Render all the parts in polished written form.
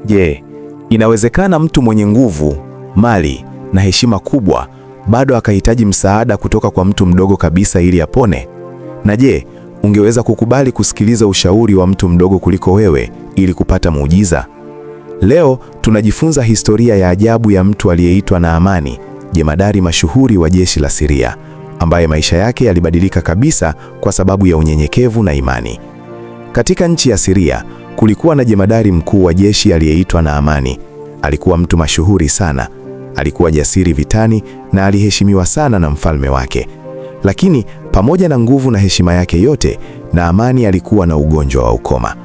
Je, inawezekana mtu mwenye nguvu, mali na heshima kubwa bado akahitaji msaada kutoka kwa mtu mdogo kabisa ili apone? Na je, ungeweza kukubali kusikiliza ushauri wa mtu mdogo kuliko wewe ili kupata muujiza? Leo tunajifunza historia ya ajabu ya mtu aliyeitwa Naamani, jemadari mashuhuri wa jeshi la Siria, ambaye maisha yake yalibadilika kabisa kwa sababu ya unyenyekevu na imani. Katika nchi ya Siria kulikuwa na jemadari mkuu wa jeshi aliyeitwa Naamani. Alikuwa mtu mashuhuri sana. Alikuwa jasiri vitani na aliheshimiwa sana na mfalme wake. Lakini pamoja na nguvu na heshima yake yote, Naamani alikuwa na ugonjwa wa ukoma.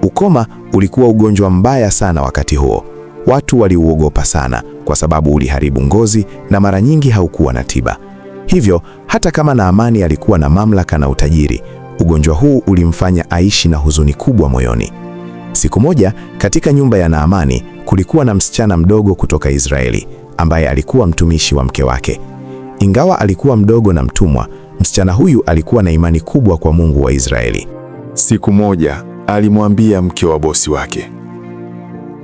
Ukoma ulikuwa ugonjwa mbaya sana wakati huo. Watu waliuogopa sana kwa sababu uliharibu ngozi na mara nyingi haukuwa na tiba. Hivyo, hata kama Naamani alikuwa na mamlaka na utajiri, ugonjwa huu ulimfanya aishi na huzuni kubwa moyoni. Siku moja, katika nyumba ya Naamani, kulikuwa na msichana mdogo kutoka Israeli, ambaye alikuwa mtumishi wa mke wake. Ingawa alikuwa mdogo na mtumwa, msichana huyu alikuwa na imani kubwa kwa Mungu wa Israeli. Siku moja, alimwambia mke wa bosi wake,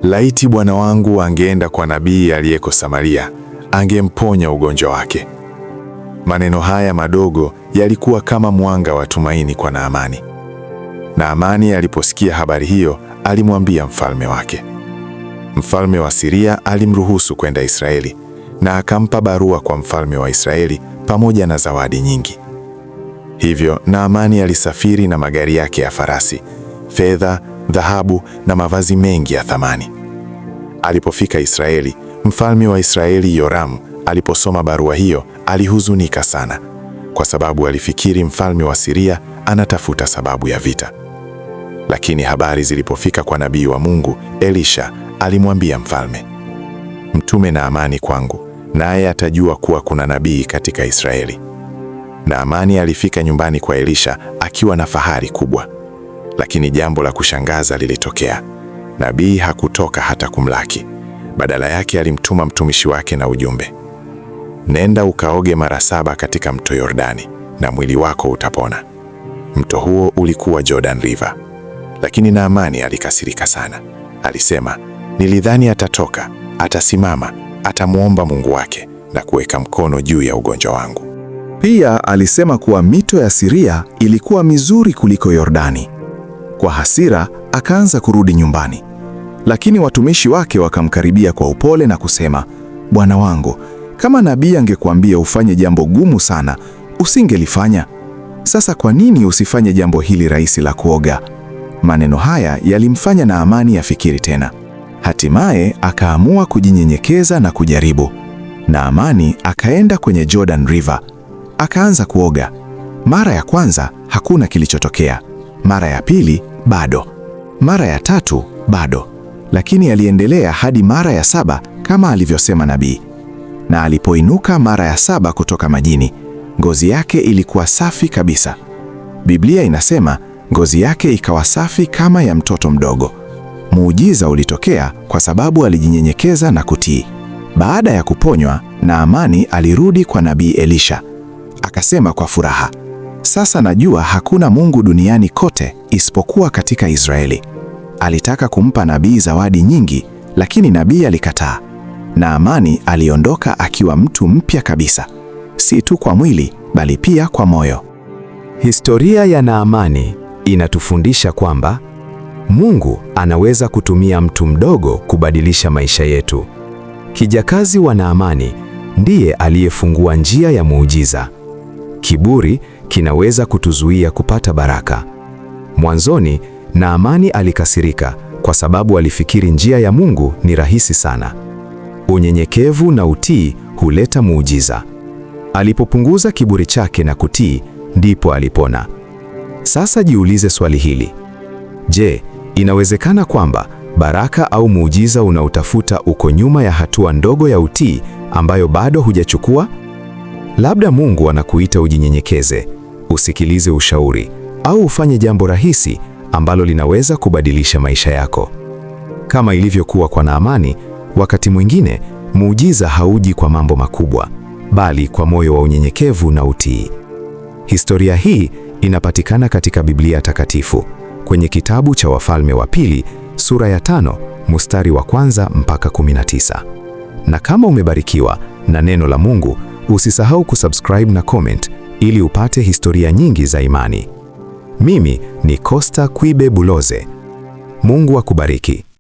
"Laiti bwana wangu angeenda kwa nabii aliyeko Samaria, angemponya ugonjwa wake." Maneno haya madogo yalikuwa kama mwanga wa tumaini kwa Naamani. Naamani aliposikia habari hiyo, alimwambia mfalme wake. Mfalme wa Siria alimruhusu kwenda Israeli na akampa barua kwa mfalme wa Israeli pamoja na zawadi nyingi. Hivyo Naamani alisafiri na magari yake ya farasi, fedha, dhahabu na mavazi mengi ya thamani. Alipofika Israeli, mfalme wa Israeli Yoramu aliposoma barua hiyo, alihuzunika sana kwa sababu alifikiri mfalme wa Siria anatafuta sababu ya vita. Lakini habari zilipofika kwa nabii wa Mungu, Elisha alimwambia mfalme, "Mtume Naamani kwangu, naye atajua kuwa kuna nabii katika Israeli." Naamani alifika nyumbani kwa Elisha akiwa na fahari kubwa. Lakini jambo la kushangaza lilitokea. Nabii hakutoka hata kumlaki. Badala yake alimtuma mtumishi wake na ujumbe, "Nenda ukaoge mara 7 katika mto Yordani na mwili wako utapona." Mto huo ulikuwa Jordan River. Lakini Naamani alikasirika sana. Alisema, "Nilidhani atatoka, atasimama, atamwomba Mungu wake na kuweka mkono juu ya ugonjwa wangu." Pia alisema kuwa mito ya Siria ilikuwa mizuri kuliko Yordani. Kwa hasira, akaanza kurudi nyumbani. Lakini watumishi wake wakamkaribia kwa upole na kusema, "Bwana wangu, kama nabii angekuambia ufanye jambo gumu sana, usingelifanya. Sasa kwa nini usifanye jambo hili rahisi la kuoga?" Maneno haya yalimfanya Naamani afikiri tena. Hatimaye akaamua kujinyenyekeza na kujaribu. Naamani akaenda kwenye Jordan River. Akaanza kuoga. Mara ya kwanza hakuna kilichotokea. Mara ya pili bado. Mara ya tatu bado. Lakini aliendelea hadi mara ya 7 kama alivyosema nabii. Na alipoinuka mara ya 7 kutoka majini, ngozi yake ilikuwa safi kabisa. Biblia inasema ngozi yake ikawa safi kama ya mtoto mdogo. Muujiza ulitokea kwa sababu alijinyenyekeza na kutii. Baada ya kuponywa, Naamani alirudi kwa nabii Elisha. Akasema kwa furaha, "Sasa najua hakuna Mungu duniani kote isipokuwa katika Israeli." Alitaka kumpa nabii zawadi nyingi, lakini nabii alikataa. Naamani aliondoka akiwa mtu mpya kabisa, si tu kwa mwili bali pia kwa moyo. Historia ya Naamani inatufundisha kwamba Mungu anaweza kutumia mtu mdogo kubadilisha maisha yetu. Kijakazi wa Naamani ndiye aliyefungua njia ya muujiza. Kiburi kinaweza kutuzuia kupata baraka. Mwanzoni, Naamani alikasirika kwa sababu alifikiri njia ya Mungu ni rahisi sana. Unyenyekevu na utii huleta muujiza. Alipopunguza kiburi chake na kutii, ndipo alipona. Sasa jiulize swali hili. Je, inawezekana kwamba baraka au muujiza unaotafuta uko nyuma ya hatua ndogo ya utii ambayo bado hujachukua? Labda Mungu anakuita ujinyenyekeze, usikilize ushauri, au ufanye jambo rahisi ambalo linaweza kubadilisha maisha yako. Kama ilivyokuwa kwa Naamani, wakati mwingine muujiza hauji kwa mambo makubwa, bali kwa moyo wa unyenyekevu na utii. Historia hii inapatikana katika Biblia Takatifu, kwenye kitabu cha Wafalme wa Pili sura ya 5 mstari wa 1 mpaka 19. Na kama umebarikiwa na neno la Mungu, usisahau kusubscribe na comment ili upate historia nyingi za imani. Mimi ni Costa Kwibe Buloze. Mungu akubariki.